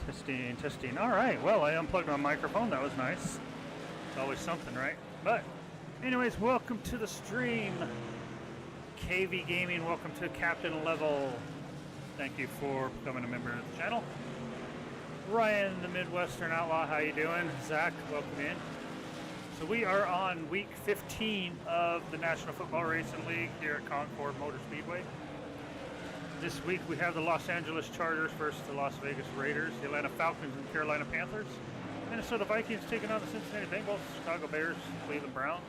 Testing, testing. All right. Well, I unplugged my microphone. That was nice. It's always something, right? But, anyways, welcome to the stream. KV Gaming, welcome to Captain Level. Thank you for becoming a member of the channel. Ryan, the Midwestern Outlaw, how you doing? Zach, welcome in. So we are on week 15 of the National Football Racing League here at Concord Motor Speedway. This week we have the Los Angeles Chargers versus the Las Vegas Raiders, the Atlanta Falcons and Carolina Panthers, Minnesota Vikings taking on the Cincinnati Bengals, Chicago Bears, Cleveland Browns,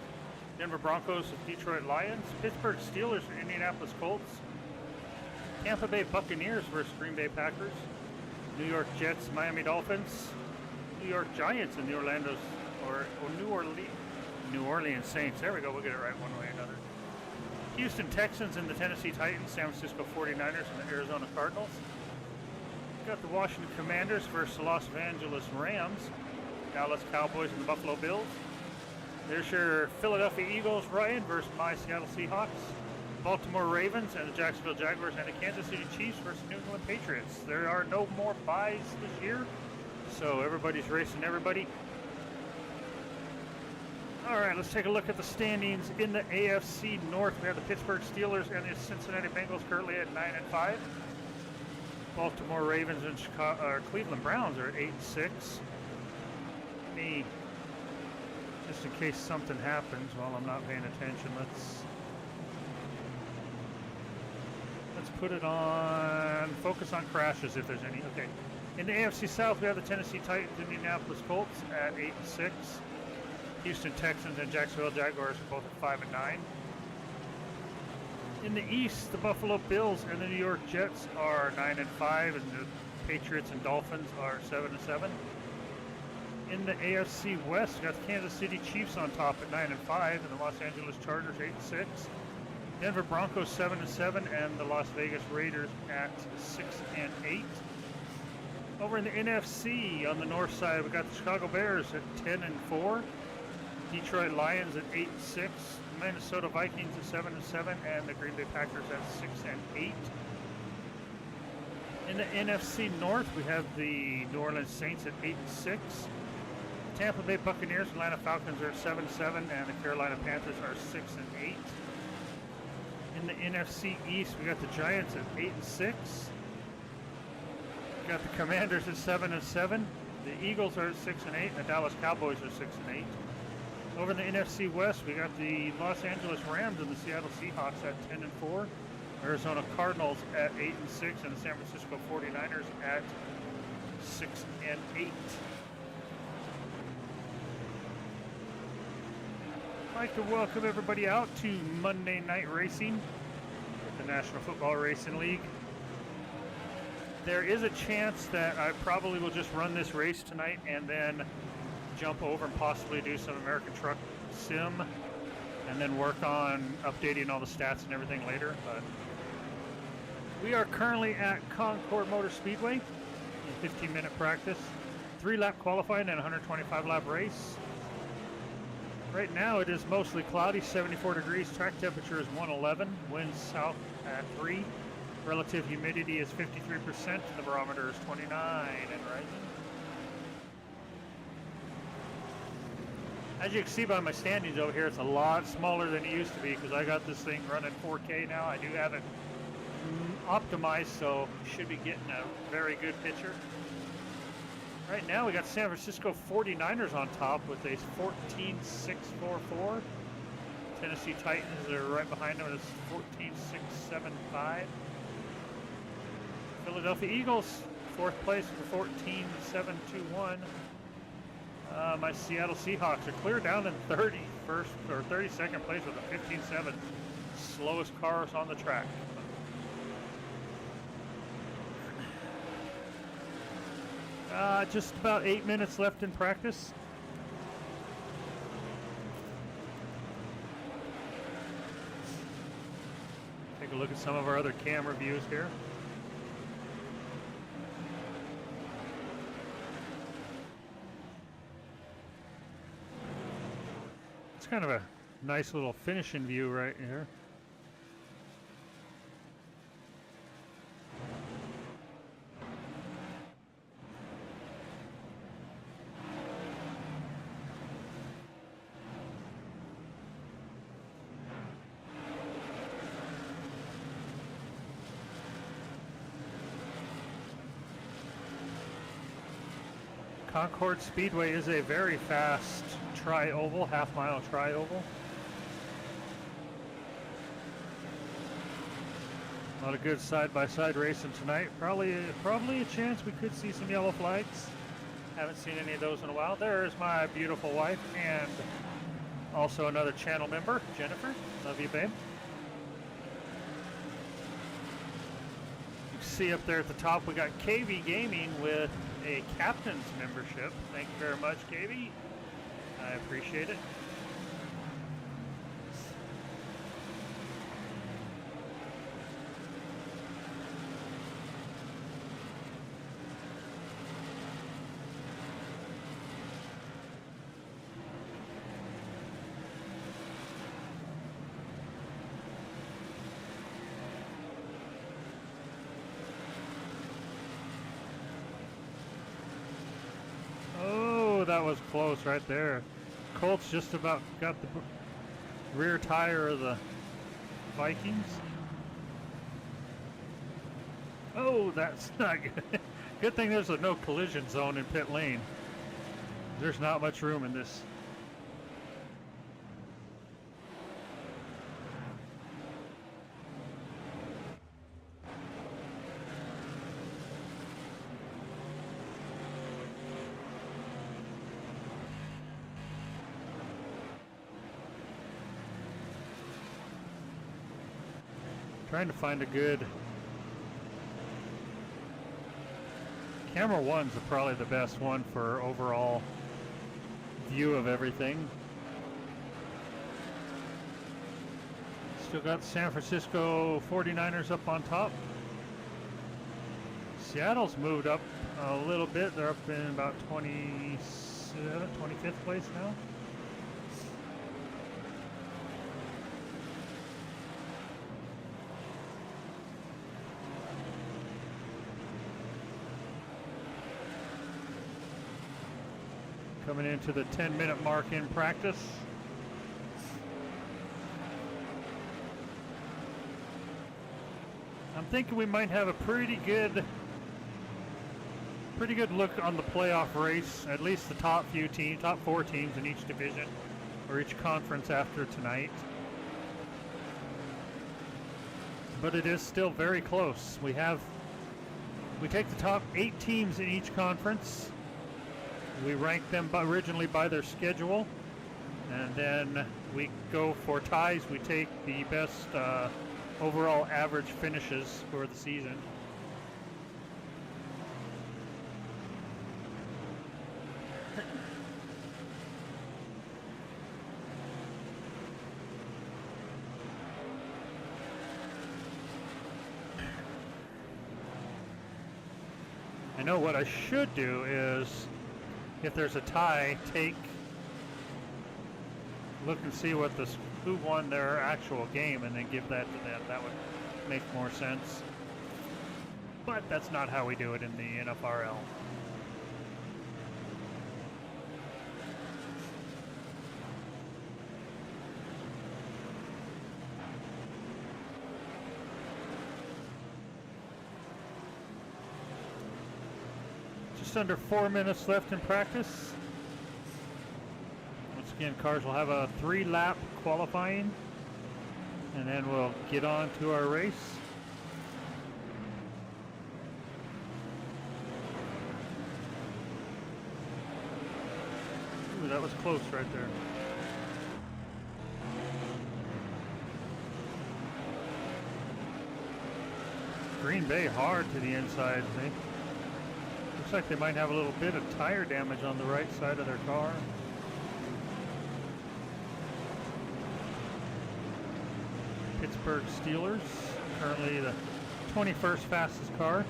Denver Broncos with Detroit Lions, Pittsburgh Steelers and Indianapolis Colts, Tampa Bay Buccaneers versus Green Bay Packers, New York Jets, Miami Dolphins, New York Giants and New Orleans Saints. There we go, we'll get it right one way or another. Houston Texans and the Tennessee Titans, San Francisco 49ers and the Arizona Cardinals. Got the Washington Commanders versus the Los Angeles Rams, Dallas Cowboys and the Buffalo Bills. There's your Philadelphia Eagles, Ryan, versus my Seattle Seahawks. Baltimore Ravens and the Jacksonville Jaguars and the Kansas City Chiefs versus New England Patriots. There are no more buys this year, so everybody's racing everybody. All right, let's take a look at the standings in the AFC North. We have the Pittsburgh Steelers and the Cincinnati Bengals currently at 9-5. Baltimore Ravens and Cleveland Browns are at 8-6. Just in case something happens while I'm not paying attention, let's put it on focus on crashes if there's any. Okay. In the AFC South, we have the Tennessee Titans and Indianapolis Colts at 8-6. Houston Texans and Jacksonville Jaguars are both at 5-9. In the East, the Buffalo Bills and the New York Jets are 9-5, and the Patriots and Dolphins are 7-7. In the AFC West, we got the Kansas City Chiefs on top at 9-5, and the Los Angeles Chargers 8-6. Denver Broncos 7-7, and the Las Vegas Raiders at 6-8. Over in the NFC, on the north side, we got the Chicago Bears at 10-4. Detroit Lions at 8-6, Minnesota Vikings at 7-7, and the Green Bay Packers at 6-8. In the NFC North, we have the New Orleans Saints at 8-6. Tampa Bay Buccaneers, Atlanta Falcons are 7-7, and the Carolina Panthers are 6-8. In the NFC East, we got the Giants at 8-6. We got the Commanders at 7-7. The Eagles are at 6-8, and the Dallas Cowboys are 6-8. Over in the NFC West, we got the Los Angeles Rams and the Seattle Seahawks at 10-4, Arizona Cardinals at 8-6, and the San Francisco 49ers at 6-8. I'd like to welcome everybody out to Monday Night Racing with the National Football Racing League. There is a chance that I probably will just run this race tonight and then jump over and possibly do some American Truck Sim and then work on updating all the stats and everything later. But we are currently at Concord Motor Speedway, a 15-minute practice, 3-lap qualifying and 125-lap race. Right now it is mostly cloudy, 74 degrees, track temperature is 111, winds south at 3, relative humidity is 53%, and the barometer is 29 and rising. As you can see by my standings over here, it's a lot smaller than it used to be because I got this thing running 4K now. I do have it optimized, so should be getting a very good picture. Right now we got San Francisco 49ers on top with a 14.644. Tennessee Titans are right behind them. It's 14.675. Philadelphia Eagles, 4th place with a 14.721. My Seattle Seahawks are clear down in 32nd place with a 15.7. Slowest cars on the track. Just about 8 minutes left in practice. Take a look at some of our other camera views here. It's kind of a nice little finishing view right here. Concord Speedway is a very fast tri-oval, half-mile tri-oval. A lot of good side-by-side racing tonight. Probably a chance we could see some yellow flags. Haven't seen any of those in a while. There's my beautiful wife and also another channel member, Jennifer. Love you, babe. You see up there at the top, we got KV Gaming with a captain's membership. Thank you very much, KV. I appreciate it. That was close right there. Colts just about got the rear tire of the Vikings. Oh, that's not good. Good thing there's a no collision zone in pit lane. There's not much room in this. Trying to find a good camera. One's probably the best one for overall view of everything. Still got the San Francisco 49ers up on top. Seattle's moved up a little bit. They're up in about 25th place now. Coming into the 10-minute mark in practice. I'm thinking we might have a pretty good look on the playoff race, at least the top four teams in each division or each conference after tonight. But it is still very close. We take the top 8 teams in each conference. We rank them originally by their schedule, and then we go for ties. We take the best overall average finishes for the season. I know what I should do is, if there's a tie, look and see who won their actual game and then give that to them. That would make more sense. But that's not how we do it in the NFRL. Just under 4 minutes left in practice. Once again, cars will have a 3-lap qualifying, and then we'll get on to our race. Ooh, that was close right there. Green Bay hard to the inside, I think. Looks like they might have a little bit of tire damage on the right side of their car. Pittsburgh Steelers, currently the 21st fastest car.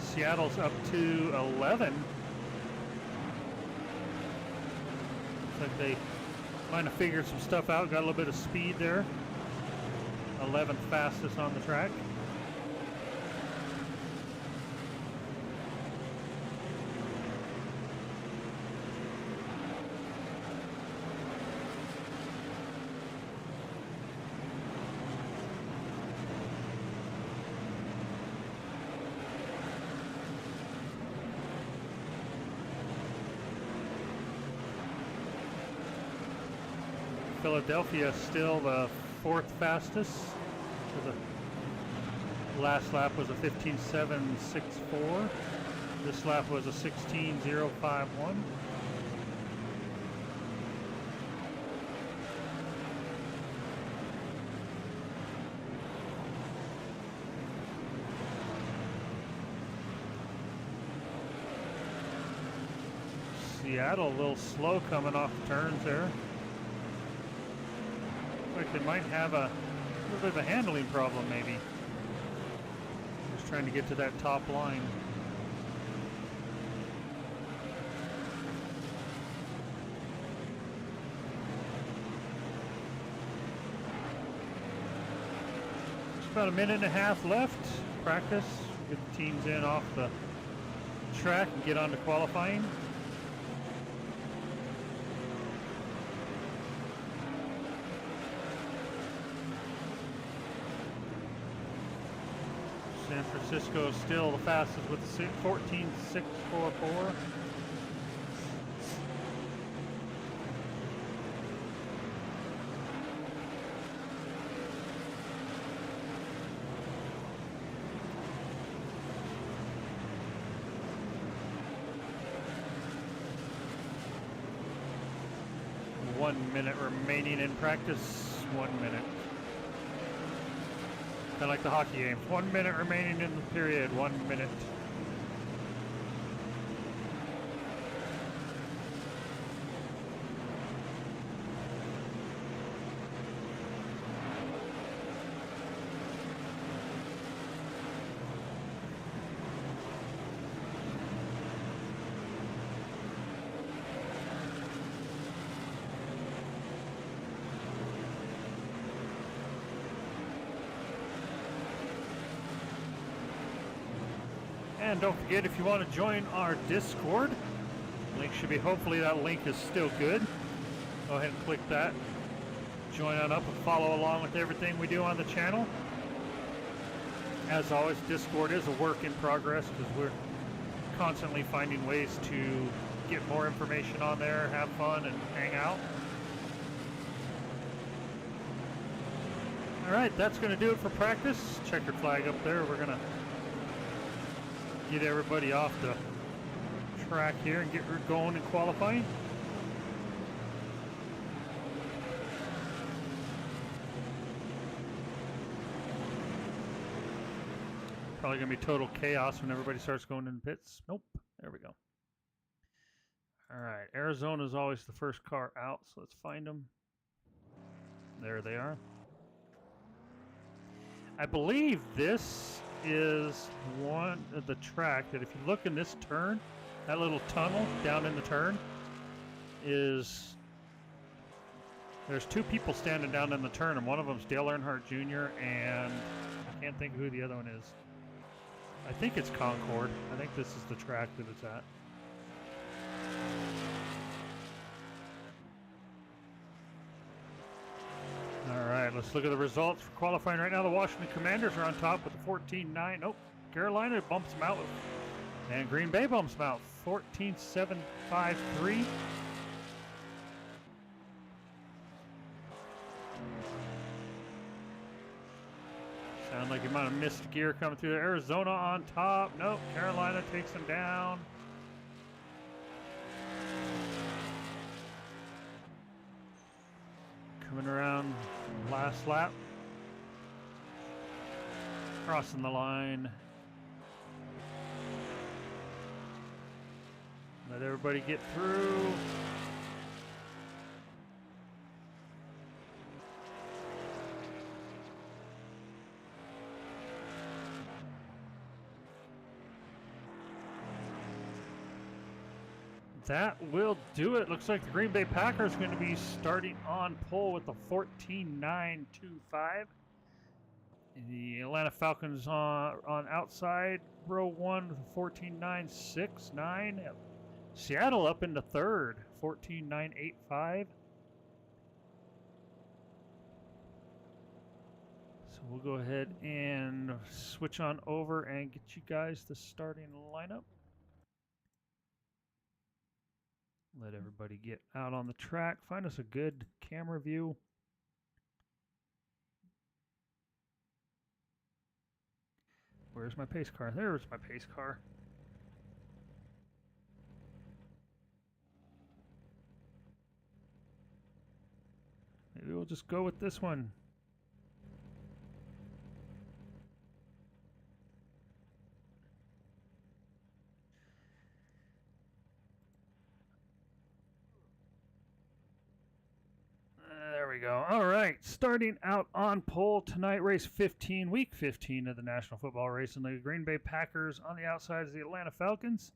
Seattle's up to 11. Looks like they might have figured some stuff out, got a little bit of speed there. 11th fastest on the track. Philadelphia still the 4th fastest. So the last lap was a 15.764. This lap was a 16.051. Seattle a little slow coming off the turns there. Looks like they might have a little bit of a handling problem maybe. Just trying to get to that top line. Just about a minute and a half left. Practice. Get the teams in off the track and get on to qualifying. San Francisco is still the fastest with 14.644. One minute remaining in practice. 1 minute. Kind of like the hockey games. 1 minute remaining in the period. 1 minute. And don't forget, if you want to join our Discord, link should be, hopefully that link is still good. Go ahead and click that. Join on up and follow along with everything we do on the channel. As always, Discord is a work in progress because we're constantly finding ways to get more information on there, have fun, and hang out. All right, that's going to do it for practice. Checkered flag up there. We're going to get everybody off the track here and get going and qualifying. Probably gonna be total chaos when everybody starts going in the pits. Nope, there we go. All right, Arizona is always the first car out, so let's find them. There they are. I believe this is one of the track that if you look in this turn, that little tunnel down in the turn is, there's two people standing down in the turn, and one of them's Dale Earnhardt Jr. and I can't think of who the other one is. I think it's Concord. I think this is the track that it's at. All right, let's look at the results for qualifying right now. The Washington Commanders are on top with a 14.9. Nope, Carolina bumps them out with, and Green Bay bumps them out 14.753. Sound like you might have missed a gear coming through there. Arizona on top. Nope, Carolina takes them down. Coming around last lap. Crossing the line. Let everybody get through. That will do it. Looks like the Green Bay Packers are going to be starting on pole with the 14.925. The Atlanta Falcons on outside row one with a 14.969. Seattle up into third, 14.985. So we'll go ahead and switch on over and get you guys the starting lineup. Let everybody get out on the track. Find us a good camera view. Where's my pace car? There's my pace car. Maybe we'll just go with this one. There we go. All right, starting out on pole tonight, race 15, week 15 of the National Football Racing League. Green Bay Packers on the outside is the Atlanta Falcons.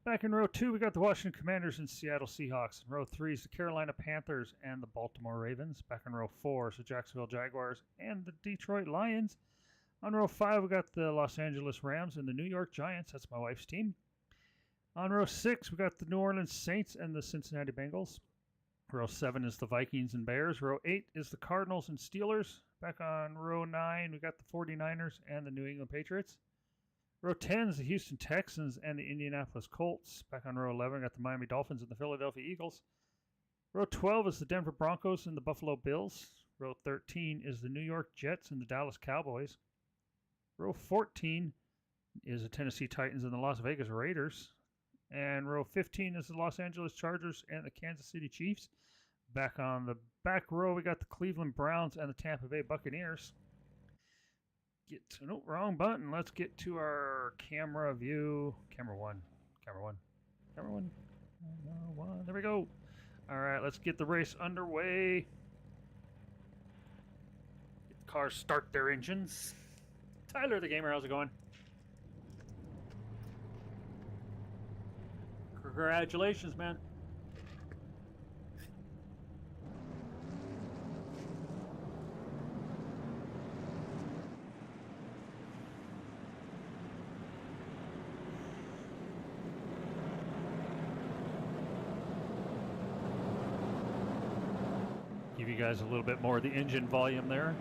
Back in row 2, we got the Washington Commanders and Seattle Seahawks. In row 3 is the Carolina Panthers and the Baltimore Ravens. Back in row 4 is the Jacksonville Jaguars and the Detroit Lions. On row 5, we got the Los Angeles Rams and the New York Giants. That's my wife's team. On row 6, we got the New Orleans Saints and the Cincinnati Bengals. Row 7 is the Vikings and Bears. Row 8 is the Cardinals and Steelers. Back on row 9, we got the 49ers and the New England Patriots. Row 10 is the Houston Texans and the Indianapolis Colts. Back on row 11, we got the Miami Dolphins and the Philadelphia Eagles. Row 12 is the Denver Broncos and the Buffalo Bills. Row 13 is the New York Jets and the Dallas Cowboys. Row 14 is the Tennessee Titans and the Las Vegas Raiders. And row 15 is the Los Angeles Chargers and the Kansas City Chiefs. Back on the back row, we got the Cleveland Browns and the Tampa Bay Buccaneers. Wrong button. Let's get to our camera view. Camera one. There we go. All right, let's get the race underway. Get the cars start their engines. Tyler the Gamer, how's it going? Congratulations, man. Give you guys a little bit more of the engine volume there.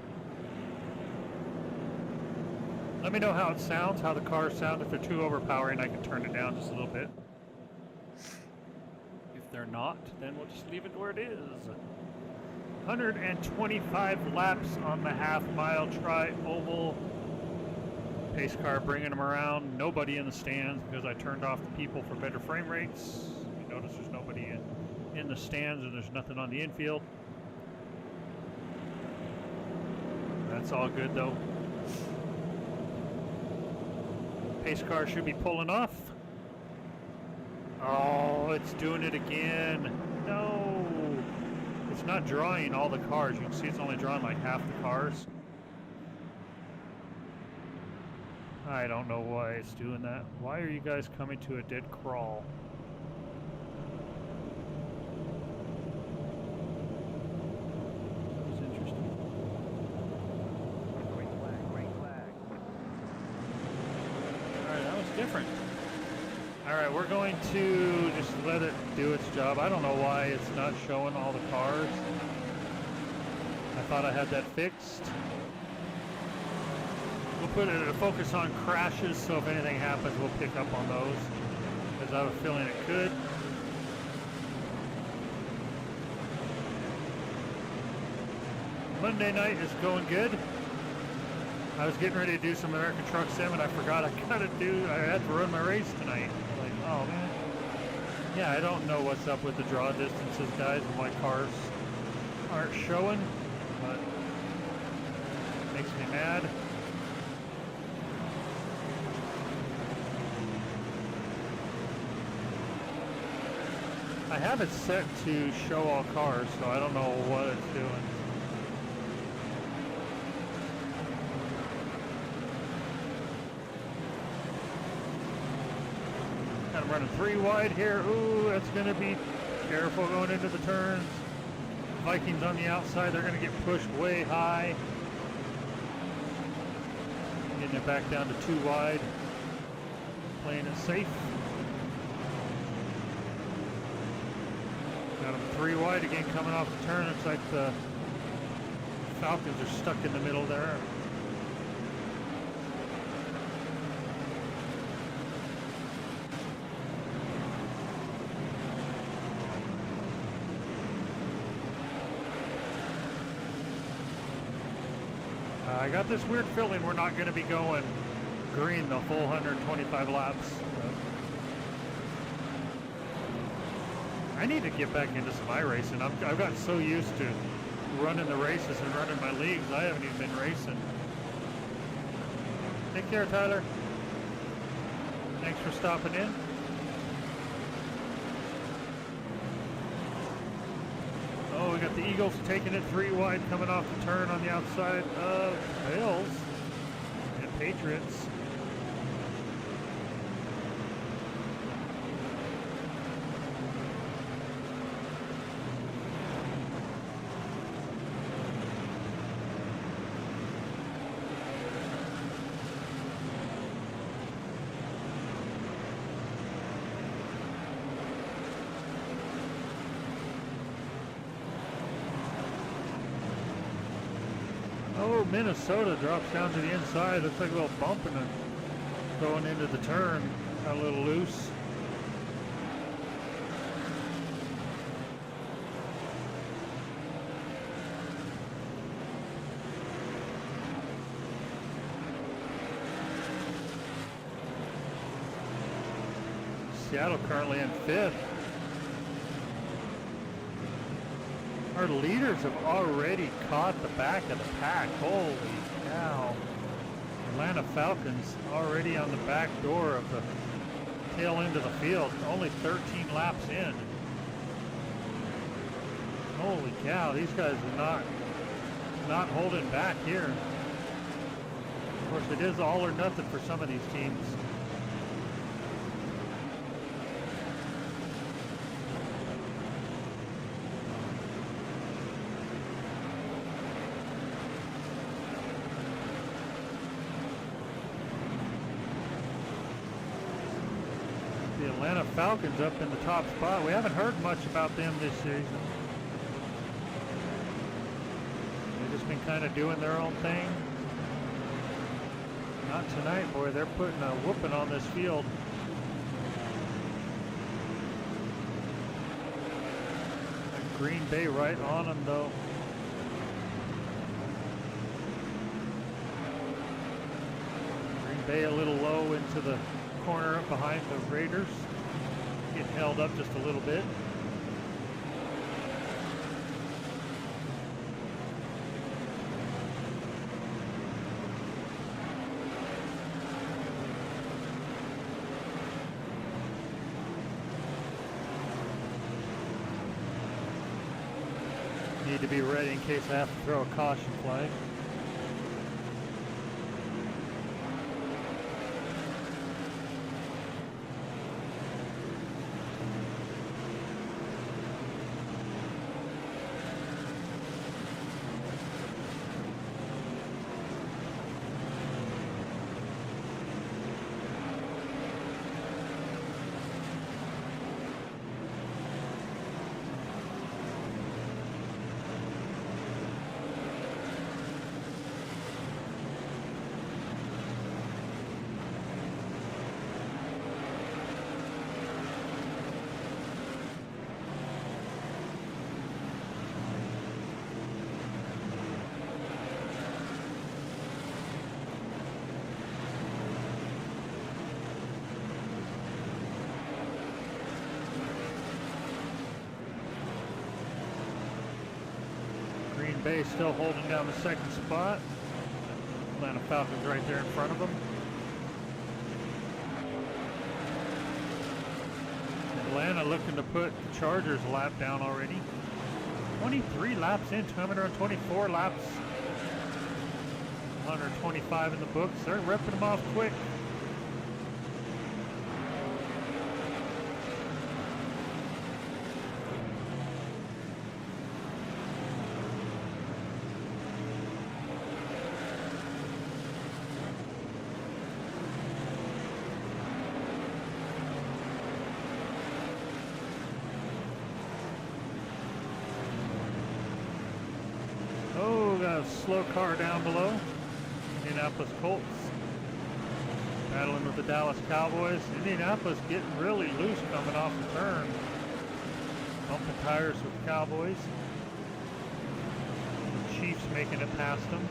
Let me know how it sounds, how the cars sound. If they're too overpowering, I can turn it down just a little bit. If they're not, then we'll just leave it where it is. 125 laps on the half-mile tri-oval. Pace car bringing them around. Nobody in the stands because I turned off the people for better frame rates. You notice there's nobody in the stands and there's nothing on the infield. That's all good though. Pace car should be pulling off. Oh, it's doing it again. No. It's not drawing all the cars. You can see it's only drawing like half the cars. I don't know why it's doing that. Why are you guys coming to a dead crawl? That was interesting. Green flag. Alright, that was different. Alright, we're going to just let it do its job. I don't know why it's not showing all the cars. I thought I had that fixed. We'll put it a focus on crashes, so if anything happens, we'll pick up on those. Because I have a feeling it could. Monday night is going good. I was getting ready to do some American Truck Sim, and I forgot I had to run my race tonight. Like, oh man. Yeah, I don't know what's up with the draw distances, guys, and why cars aren't showing, but it makes me mad. I have it set to show all cars, so I don't know what it's doing. I'm running 3 wide here. Ooh, that's going to be careful going into the turns. Vikings on the outside, they're going to get pushed way high. Getting it back down to 2 wide. Playing it safe. Got them 3 wide again coming off the turn. Looks like the Falcons are stuck in the middle there. I got this weird feeling we're not going to be going green the full 125 laps. I need to get back into some iRacing. I've gotten so used to running the races and running my leagues, I haven't even been racing. Take care, Tyler. Thanks for stopping in. Oh, we got the Eagles taking it 3 wide, coming off the turn on the outside of Bills and Patriots. Oh, Minnesota drops down to the inside. Looks like a little bump and going into the turn. Got a little loose. Seattle currently in 5th. Our leaders have already caught the back of the pack. Holy cow. Atlanta Falcons already on the back door of the tail end of the field. Only 13 laps in. Holy cow, these guys are not holding back here. Of course, it is all or nothing for some of these teams. The Atlanta Falcons up in the top spot. We haven't heard much about them this season. They've just been kind of doing their own thing. Not tonight, boy. They're putting a whooping on this field. Got Green Bay right on them, though. Green Bay a little low into the corner up behind the Raiders. Getting held up just a little bit. Need to be ready in case I have to throw a caution flag. Green Bay still holding down the second spot. Atlanta Falcons right there in front of them. Atlanta looking to put the Chargers a lap down already. 23 laps in, 224 laps. 125 in the books. They're ripping them off quick. Got a slow car down below. Indianapolis Colts battling with the Dallas Cowboys. Indianapolis getting really loose coming off the turn. Bumping tires with the Cowboys. The Chiefs making it past them.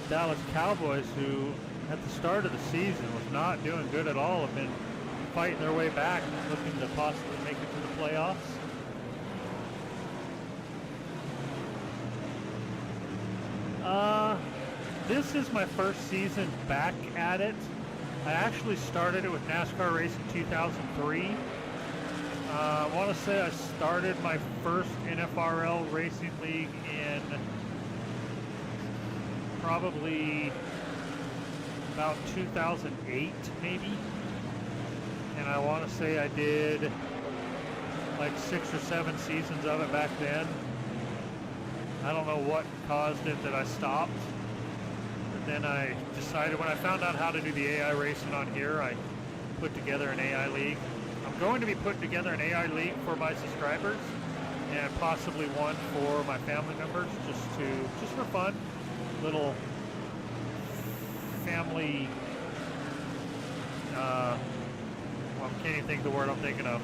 Dallas Cowboys, who at the start of the season was not doing good at all, have been fighting their way back, looking to possibly make it to the playoffs. This is my first season back at it. I actually started it with NASCAR Racing 2003. I want to say I started my first NFRL racing league in probably about 2008 maybe. And I want to say I did like 6 or 7 seasons of it back then. I don't know what caused it that I stopped. Then I decided, when I found out how to do the AI racing on here, I put together an AI league. I'm going to be putting together an AI league for my subscribers and possibly one for my family members, just for fun. Little family, well, I can't even think of the word I'm thinking of.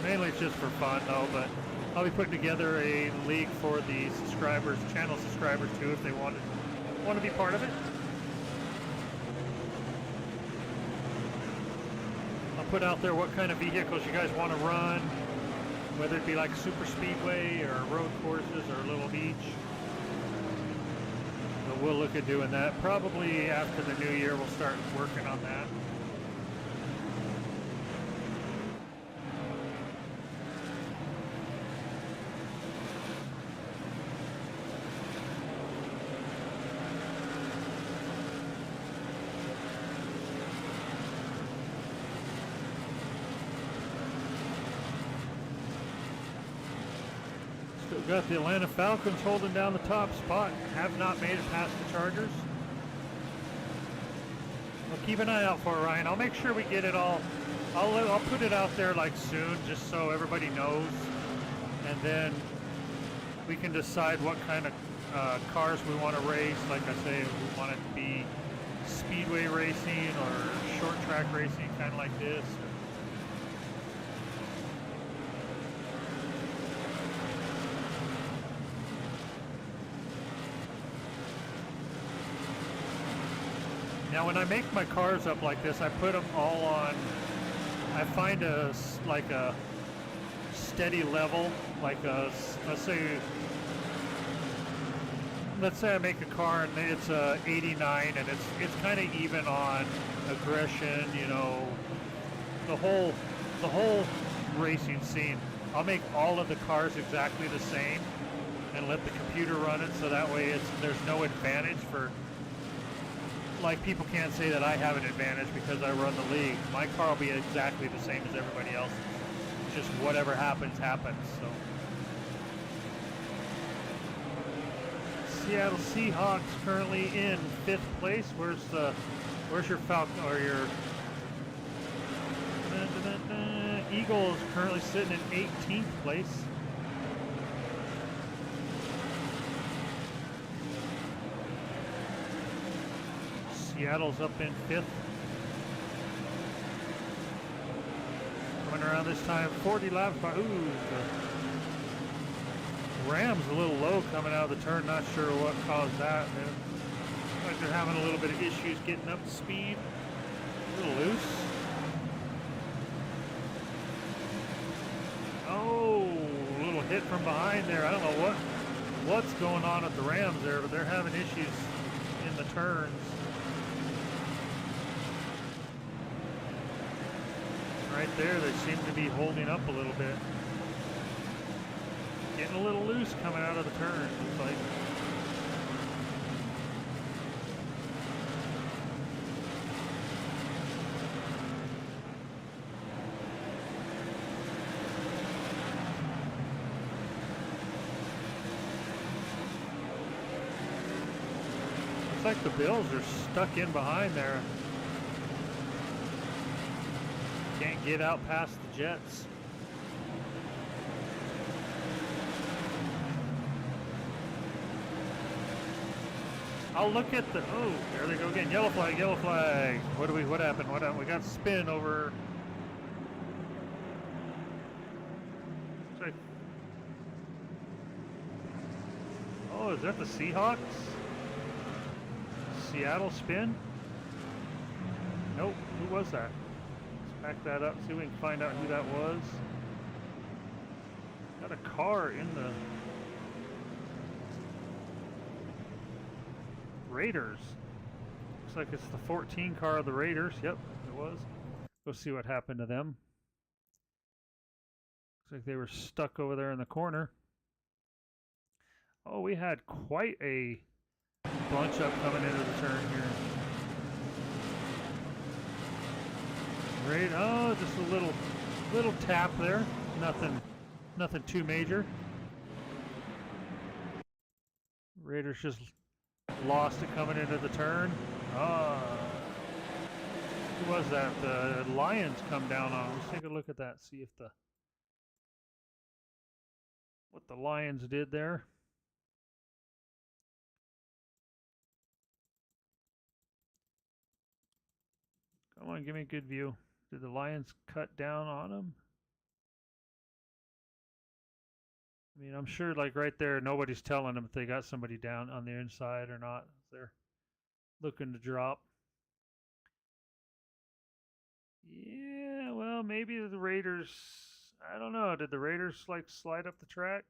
Mainly it's just for fun though, but I'll be putting together a league for the subscribers, channel subscribers too, if they want to be part of it. I'll put out there what kind of vehicles you guys want to run, whether it be like super speedway or road courses or Little Beach. But we'll look at doing that. Probably after the new year we'll start working on that. Got the Atlanta Falcons holding down the top spot. Have not made it past the Chargers. We'll keep an eye out for it, Ryan. I'll make sure we get it all. I'll put it out there like soon, just so everybody knows, and then we can decide what kind of cars we want to race. Like I say, we want it to be speedway racing or short track racing, kind of like this. Now when I make my cars up like this, I put them all on, I find a steady level, like let's say I make a car and it's a 89 and it's kind of even on aggression, you know, the whole racing scene. I'll make all of the cars exactly the same and let the computer run it, so that way there's no advantage for, like, people can't say that I have an advantage because I run the league. My car will be exactly the same as everybody else. Just whatever happens, happens. So, Seattle Seahawks currently in 5th place. Where's your Falcon or your Eagles currently sitting in 18th place. Seattle's up in 5th. Coming around this time, 40 laps by, the Rams a little low coming out of the turn. Not sure what caused that. Looks like they're having a little bit of issues getting up to speed. A little loose. Oh, a little hit from behind there. I don't know what's going on at the Rams there, but they're having issues in the turns. Right there, they seem to be holding up a little bit. Getting a little loose coming out of the turn, looks like. Looks like the Bills are stuck in behind there. Can't get out past the Jets. I'll look at the, oh, there they go again. Yellow flag, yellow flag. What happened? We got spin over. Oh, is that the Seahawks? Seattle spin? Nope. Who was that? Let's back that up, see if we can find out who that was. Got a car in the Raiders. Looks like it's the 14 car of the Raiders. Yep, it was. Go see what happened to them. Looks like they were stuck over there in the corner. Oh, we had quite a bunch up coming into the turn here. Right, oh, just a little tap there. Nothing too major. Raiders just lost it coming into the turn. Who was that? The Lions come down on. Let's take a look at that. See if what the Lions did there. Come on, give me a good view. Did the Lions cut down on them? I mean, I'm sure like right there, nobody's telling them if they got somebody down on the inside or not. They're looking to drop. Yeah, well, maybe the Raiders, I don't know. Did the Raiders like slide up the track?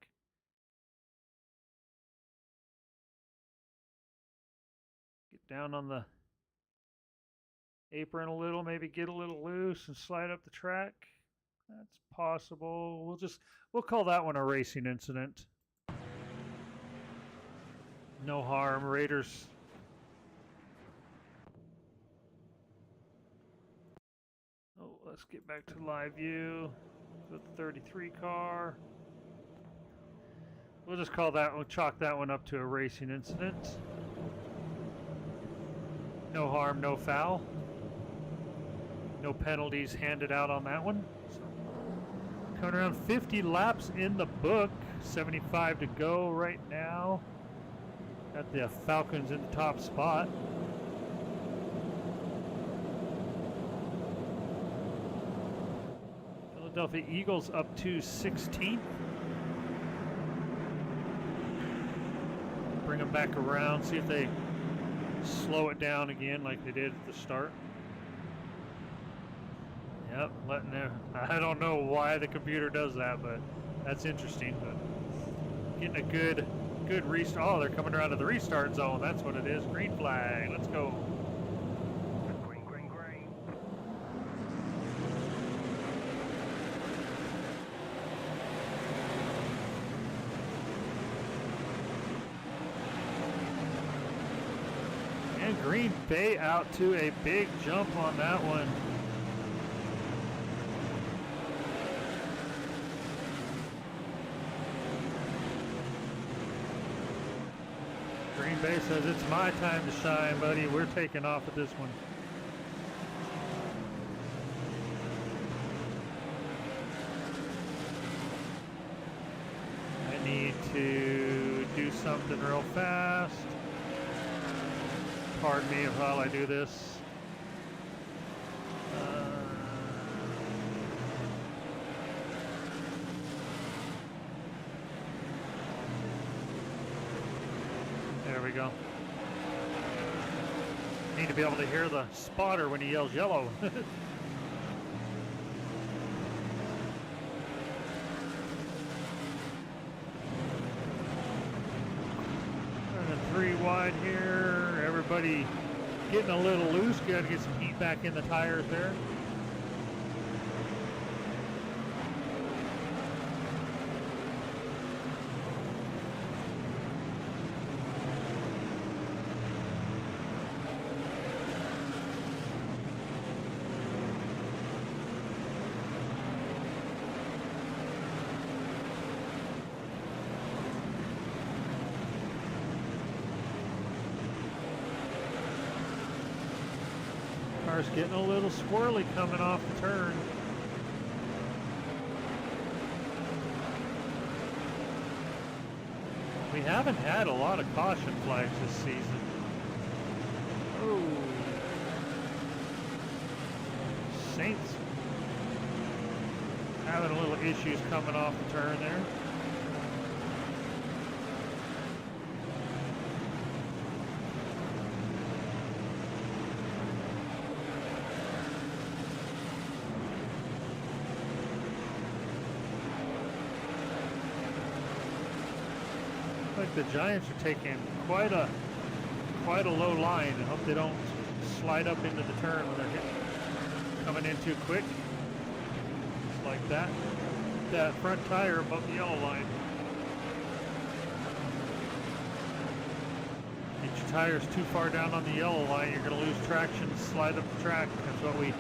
Get down on the apron a little, maybe get a little loose and slide up the track. That's possible. We'll call that one a racing incident. No harm. Raiders. Oh, let's get back to live view with the 33 car. We'll just call that, we'll chalk that one up to a racing incident. No harm, no foul. No penalties handed out on that one. So, coming around 50 laps in the book. 75 to go right now. Got the Falcons in the top spot. Philadelphia Eagles up to 16th. Bring them back around, see if they slow it down again like they did at the start. Yep, letting them. I don't know why the computer does that, but that's interesting. But getting a good restart. Oh, they're coming around to the restart zone. That's what it is. Green flag. Let's go. Green, green, green. And Green Bay out to a big jump on that one. Green Bay says it's my time to shine, buddy. We're taking off with this one. I need to do something real fast. Pardon me while I do this. There we go. Need to be able to hear the spotter when he yells yellow. Running 3 wide here. Everybody getting a little loose. Got to get some heat back in the tires there. Car's getting a little squirrely coming off the turn. We haven't had a lot of caution flags this season. Oh. Saints having a little issues coming off the turn there. Like the Giants are taking quite a low line. I hope they don't slide up into the turn when they're coming in too quick. Just like that. That front tire above the yellow line. Get your tires too far down on the yellow line, you're going to lose traction, slide up the track. That's what we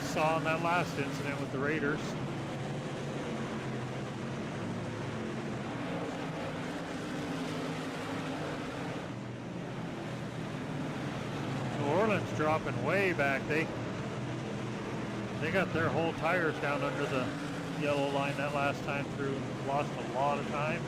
saw in that last incident with the Raiders. New Orleans dropping way back. They got their whole tires down under the yellow line that last time through. Lost a lot of time.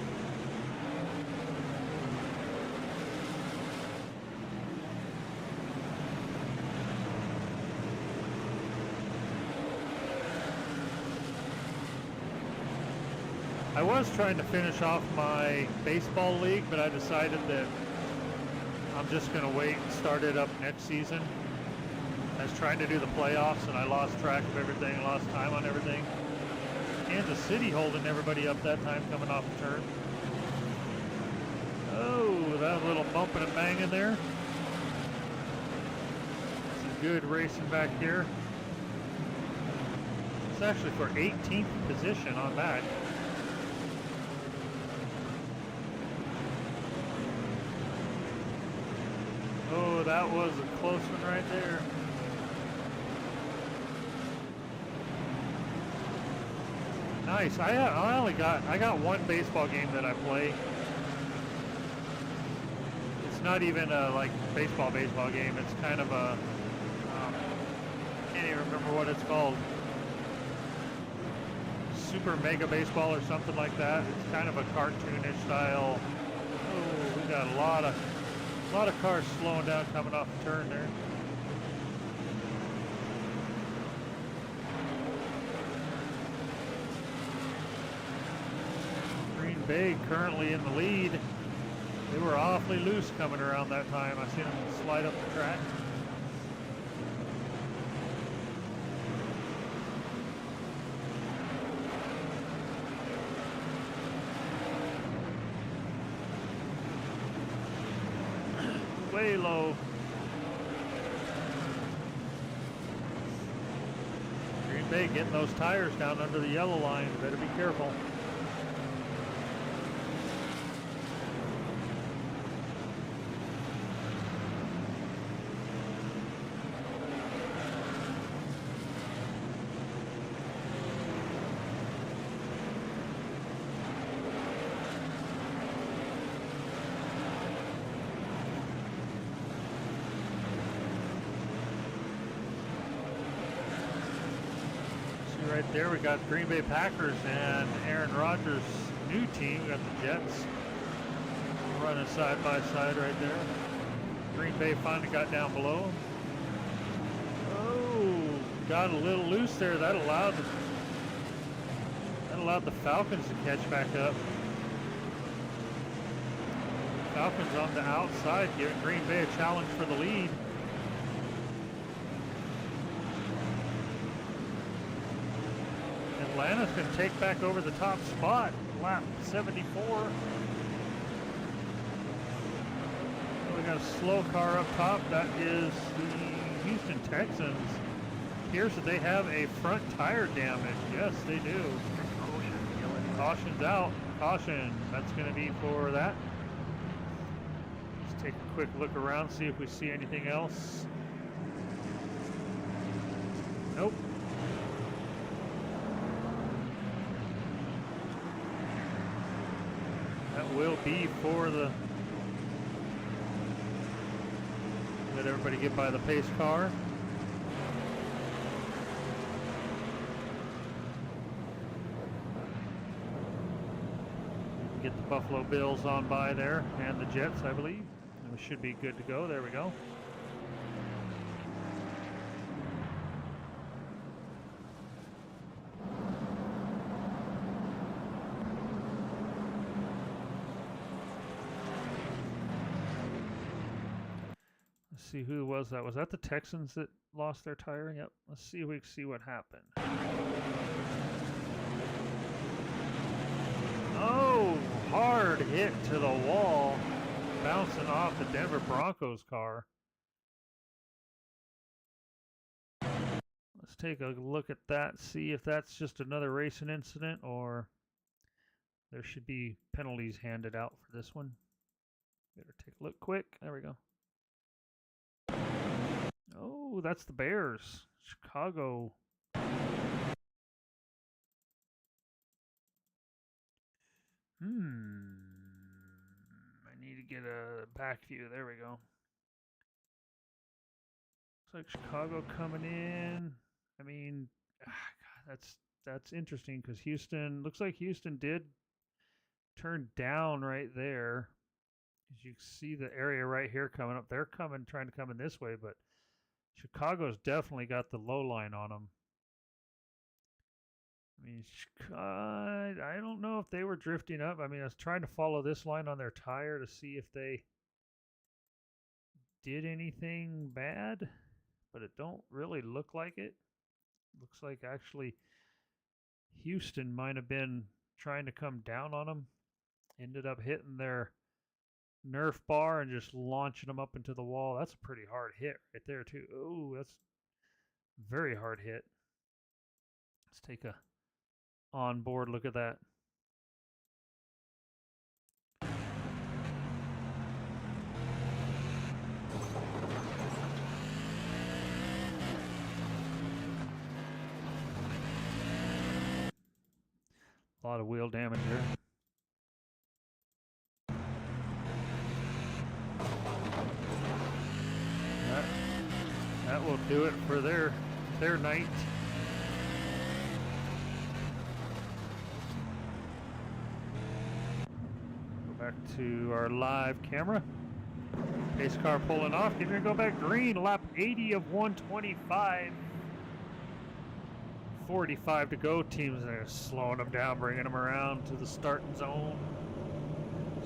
I was trying to finish off my baseball league, but I decided that I'm just going to wait and start it up next season. I was trying to do the playoffs and I lost track of everything, lost time on everything. Kansas City holding everybody up that time coming off the turn. Oh, that little bumping and banging there. Some good racing back here. It's actually for 18th position on back. Oh, that was a close one right there. Nice. I got one baseball game that I play. It's not even a like baseball game. It's kind of a can't even remember what it's called. Super Mega Baseball or something like that. It's kind of a cartoonish style. Oh, we got a lot of cars slowing down coming off the turn there. Green Bay currently in the lead. They were awfully loose coming around that time. I seen them slide up the track. Way low. Green Bay getting those tires down under the yellow line. Better be careful. Right there, we got Green Bay Packers and Aaron Rodgers' new team. We got the Jets running side by side right there. Green Bay finally got down below. Oh, got a little loose there. That allowed the Falcons to catch back up. Falcons on the outside, giving Green Bay a challenge for the lead. Atlanta's going to take back over the top spot, lap 74. We got a slow car up top. That is the Houston Texans. Appears that they have a front tire damage. Yes, they do. Caution's out. Caution. That's going to be for that. Let's take a quick look around, see if we see anything else. Nope. That will be for the... Let everybody get by the pace car. Get the Buffalo Bills on by there, and the Jets, I believe. And we should be good to go. There we go. Let's see who was that. Was that the Texans that lost their tire? Yep. Let's see if we can see what happened. Oh, hard hit to the wall, bouncing off the Denver Broncos car. Let's take a look at that, see if that's just another racing incident or there should be penalties handed out for this one. Better take a look quick. There we go. Oh, that's the Bears. Chicago. I need to get a back view. There we go. Looks like Chicago coming in. I mean, God, that's interesting because Houston, looks like Houston did turn down right there. As you see the area right here coming up. They're trying to come in this way, but Chicago's definitely got the low line on them. I mean, I don't know if they were drifting up. I mean, I was trying to follow this line on their tire to see if they did anything bad, but it don't really look like it. Looks like actually Houston might have been trying to come down on them. Ended up hitting their Nerf bar and just launching them up into the wall. That's a pretty hard hit right there too. Oh, that's a very hard hit. Let's take a onboard look at that. A lot of wheel damage there. That will do it for their night. Go back to our live camera. Pace car pulling off. He's going to go back green. Lap 80 of 125. 45 to go. Teams are slowing them down, bringing them around to the starting zone.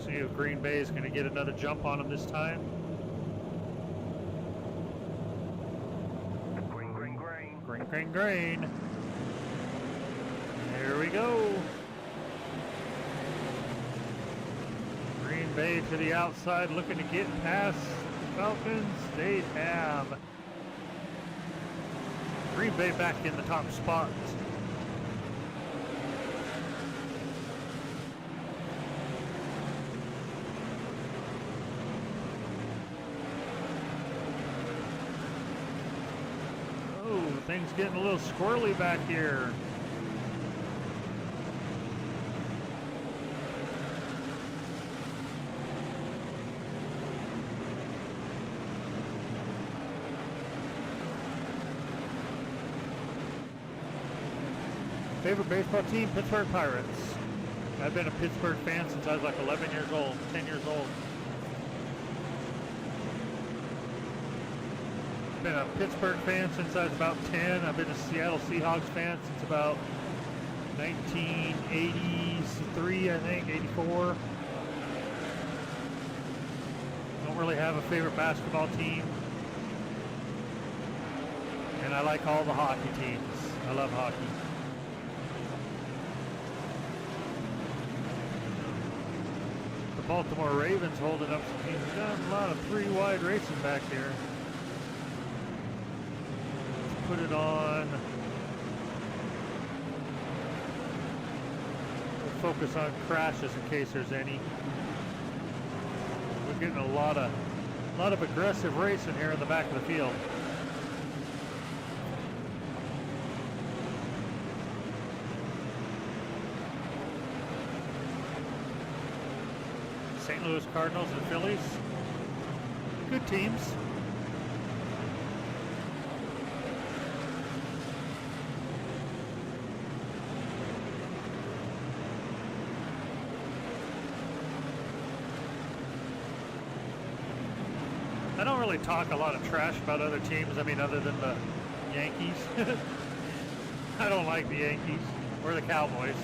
See if Green Bay is going to get another jump on them this time. Green. There we go. Green Bay to the outside, looking to get past the Falcons. They have Green Bay back in the top spot. Things getting a little squirrely back here. Favorite baseball team, Pittsburgh Pirates. I've been a Pittsburgh fan since I was like 11 years old, 10 years old. Been a Pittsburgh fan since I was about 10. I've been a Seattle Seahawks fan since about 1983, I think, 84. Don't really have a favorite basketball team. And I like all the hockey teams. I love hockey. The Baltimore Ravens holding up some teams. We've done a lot of three-wide racing back here. Put it on. We'll focus on crashes in case there's any. We're getting a lot of aggressive racing here in the back of the field. St. Louis Cardinals and Phillies. Good teams. I don't really talk a lot of trash about other teams, I mean, other than the Yankees. I don't like the Yankees or the Cowboys.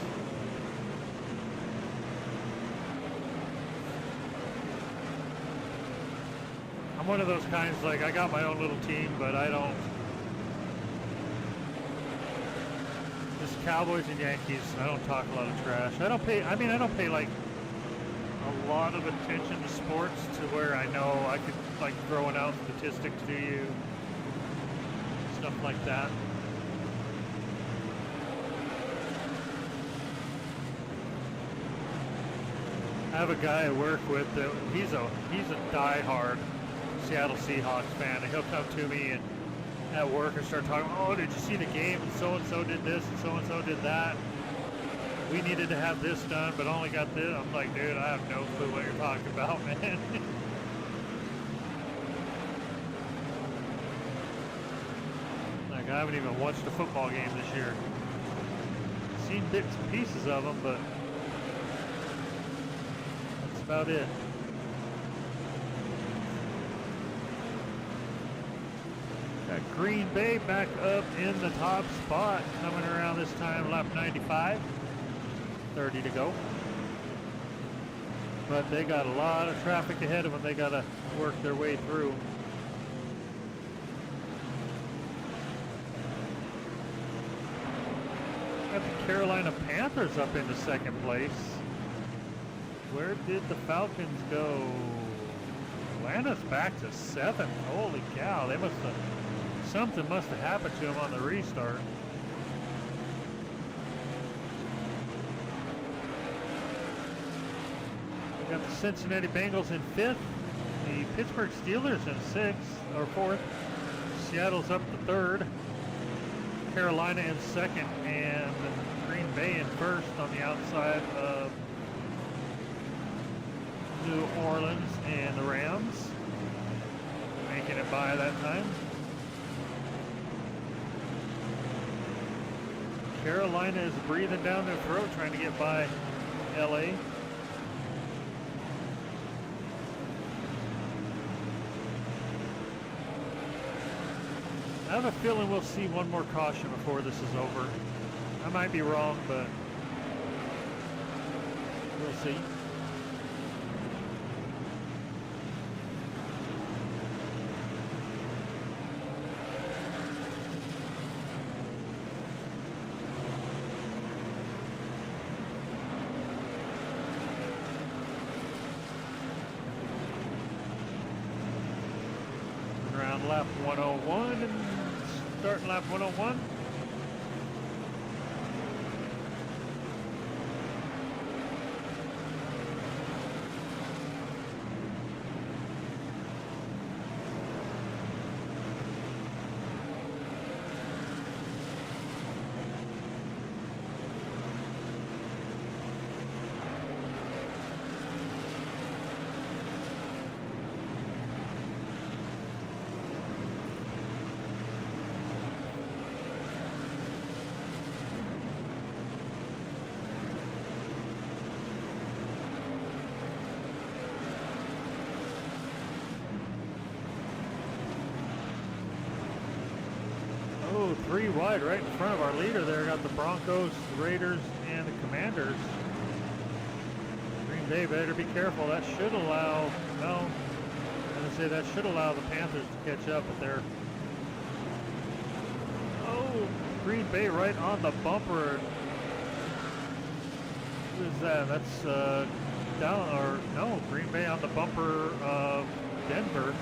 I'm one of those kinds, like, I got my own little team, but I don't. Just Cowboys and Yankees, I don't talk a lot of trash. I don't pay like a lot of attention to sports to where I know I could like throwing out statistics to you, stuff like that. I have a guy I work with that he's a diehard Seattle Seahawks fan, and he'll come to me and at work and start talking, oh, did you see the game? And so did this and so did that. We needed to have this done, but only got this. I'm like, dude, I have no clue what you're talking about, man. Like, I haven't even watched a football game this year. Seen bits and pieces of them, but that's about it. Got Green Bay back up in the top spot, coming around this time, lap 95. 30 to go. But they got a lot of traffic ahead of them. They got to work their way through. Got the Carolina Panthers up into second place. Where did the Falcons go? Atlanta's back to 7th. Holy cow. They must have, something must have happened to them on the restart. Got the Cincinnati Bengals in 5th, the Pittsburgh Steelers in 6th, or 4th, Seattle's up to 3rd, Carolina in 2nd, and Green Bay in 1st on the outside of New Orleans and the Rams, making it by that time. Carolina is breathing down their throat trying to get by LA. I have a feeling we'll see one more caution before this is over. I might be wrong, but we'll see. Around lap 101 and starting lap 101. Oh, 3 wide right in front of our leader there. Got the Broncos, the Raiders, and the Commanders. Green Bay better be careful. That should allow, no, I was going to say that should allow the Panthers to catch up, but they're, oh, Green Bay right on the bumper. Who is that? That's down, or no, Green Bay on the bumper of Denver.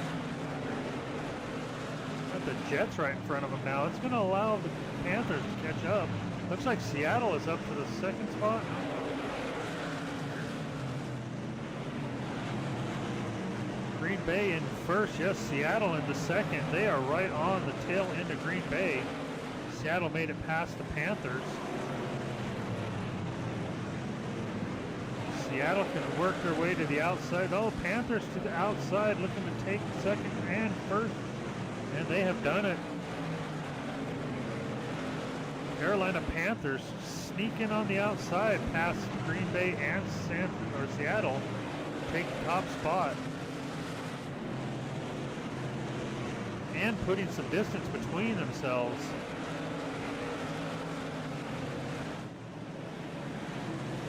Got the Jets right in front of them now. It's going to allow the Panthers to catch up. Looks like Seattle is up to the 2nd spot. Green Bay in 1st. Yes, Seattle in the 2nd. They are right on the tail end of Green Bay. Seattle made it past the Panthers. Seattle can work their way to the outside. Oh, Panthers to the outside looking to take 2nd and 1st. And they have done it. Carolina Panthers sneaking on the outside past Green Bay and Seattle. Take the top spot. And putting some distance between themselves.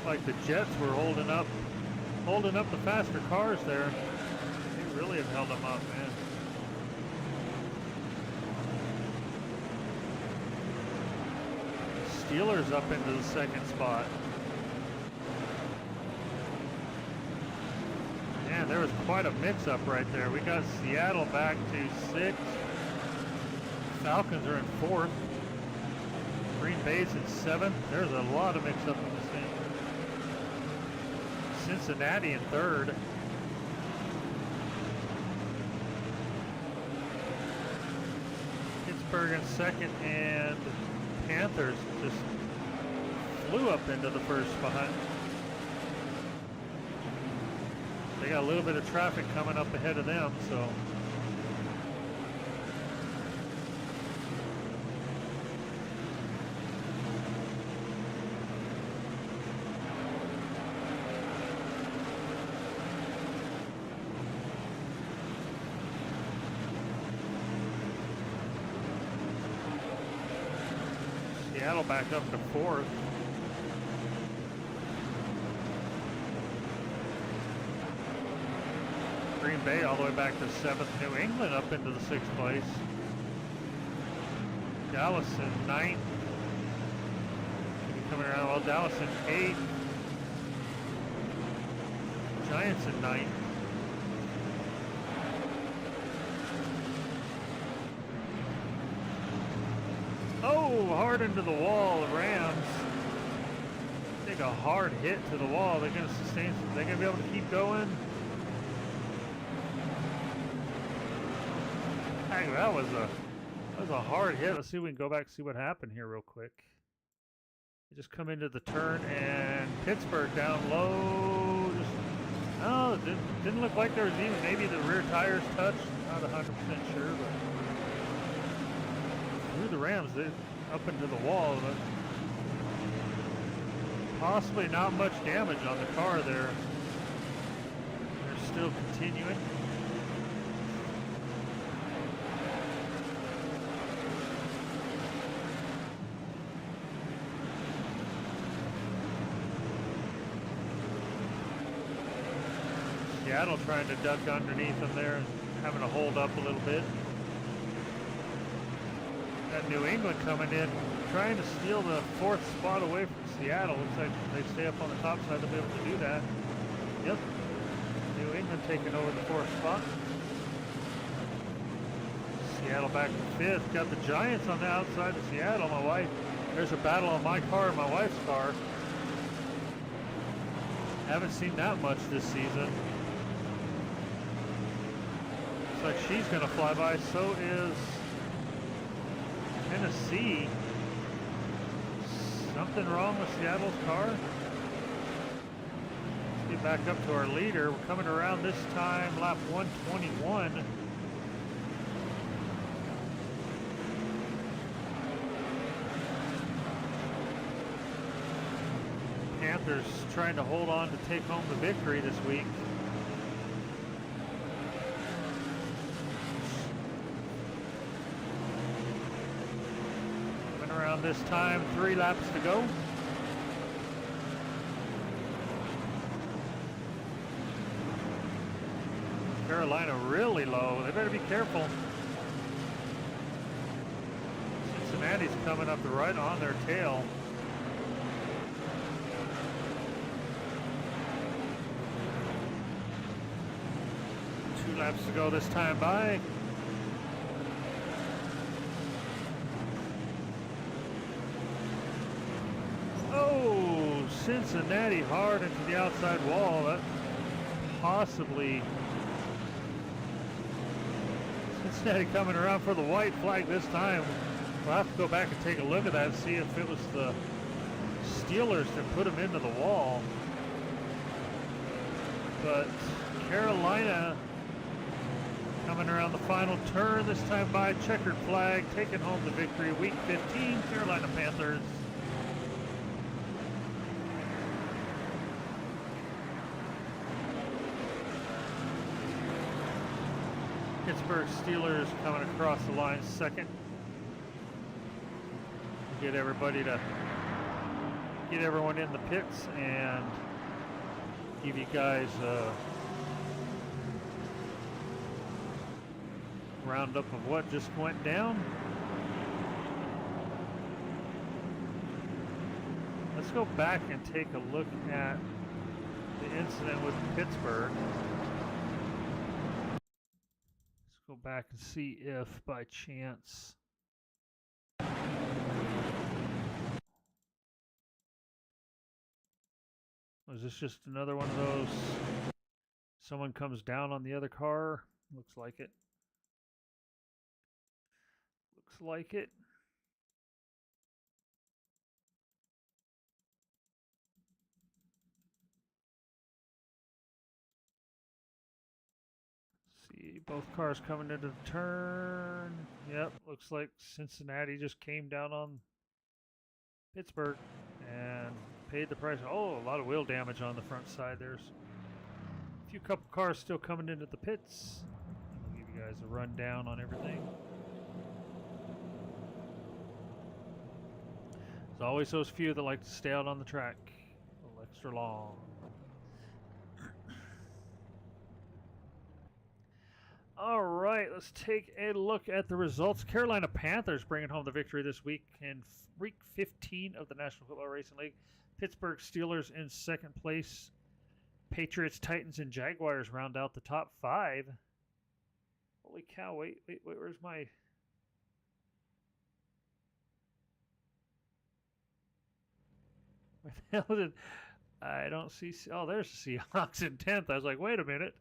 Like the Jets were holding up the faster cars there. They really have held them up, man. Steelers up into the 2nd spot. there was quite a mix-up right there. We got Seattle back to 6th. Falcons are in 4th. Green Bay's in 7th. There's a lot of mix-up in this thing. Cincinnati in 3rd. Pittsburgh in 2nd, and Panthers just flew up into the first spot. They got a little bit of traffic coming up ahead of them, so. Seattle back up to 4th. Green Bay all the way back to 7th. New England up into the 6th place. Dallas in 9th. Should be coming around. Well, Dallas in 8th. Giants in 9th. Oh, hard into the wall. The Rams take a hard hit to the wall. They're going to sustain. They're going to be able to keep going. Dang, that was a hard hit. Let's see if we can go back and see what happened here real quick. They just come into the turn, and Pittsburgh down low. Just, oh, it didn't look like there was even maybe the rear tires touched. Not 100% sure, but through the Rams, they up into the wall. But possibly not much damage on the car there. They're still continuing. Seattle trying to duck underneath them there and having to hold up a little bit. Got New England coming in, trying to steal the 4th spot away from Seattle. Looks like they stay up on the top side, they'll be able to do that. Yep. New England taking over the 4th spot. Seattle back to 5th. Got the Giants on the outside of Seattle. My wife, there's a battle on my car and my wife's car. Haven't seen that much this season. Looks like she's going to fly by. So is Tennessee. Something wrong with Seattle's car? Let's get back up to our leader. We're coming around this time, lap 121. Panthers trying to hold on to take home the victory this week. Coming around this time, 3 laps to go. Carolina really low. They better be careful. Cincinnati's coming up right on their tail. Laps to go this time by. Oh, Cincinnati hard into the outside wall. That's possibly Cincinnati coming around for the white flag this time. We'll have to go back and take a look at that and see if it was the Steelers that put them into the wall. But Carolina coming around the final turn, this time by checkered flag, taking home the victory. Week 15, Carolina Panthers. Pittsburgh Steelers coming across the line second. Get everyone in the pits and give you guys roundup of what just went down. Let's go back and take a look at the incident with Pittsburgh. back and see if by chance was this just another one of those someone comes down on the other car. Looks like it. Looks like it. See, both cars coming into the turn. Yep, looks like Cincinnati just came down on Pittsburgh and paid the price. Oh, a lot of wheel damage on the front side. There's a few couple cars still coming into the pits. I'll give you guys a rundown on everything. There's always those few that like to stay out on the track a little extra long. All right, let's take a look at the results. Carolina Panthers bringing home the victory this week in week 15 of the National Football Racing League. Pittsburgh Steelers in second place. Patriots, Titans, and Jaguars round out the top 5. Holy cow, wait, where's my... Where the hell did... I don't see... Oh, there's the Seahawks in 10th. I was like, wait a minute.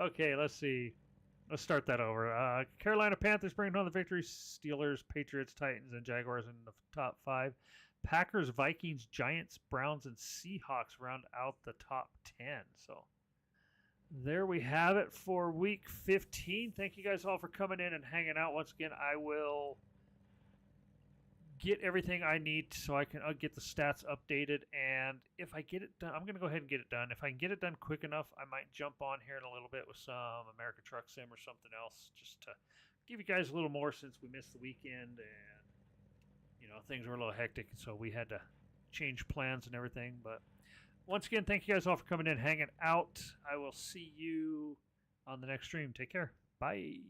Okay, let's see. Let's start that over. Carolina Panthers bringing home the victory. Steelers, Patriots, Titans, and Jaguars in the top 5. Packers, Vikings, Giants, Browns, and Seahawks round out the top 10. So there we have it for week 15. Thank you guys all for coming in and hanging out. Once again, I will get everything I need so I can get the stats updated. And if I get it done, I'm going to go ahead and get it done. If I can get it done quick enough, I might jump on here in a little bit with some American Truck Sim or something else just to give you guys a little more since we missed the weekend and, you know, things were a little hectic. So we had to change plans and everything. But once again, thank you guys all for coming in, hanging out. I will see you on the next stream. Take care. Bye.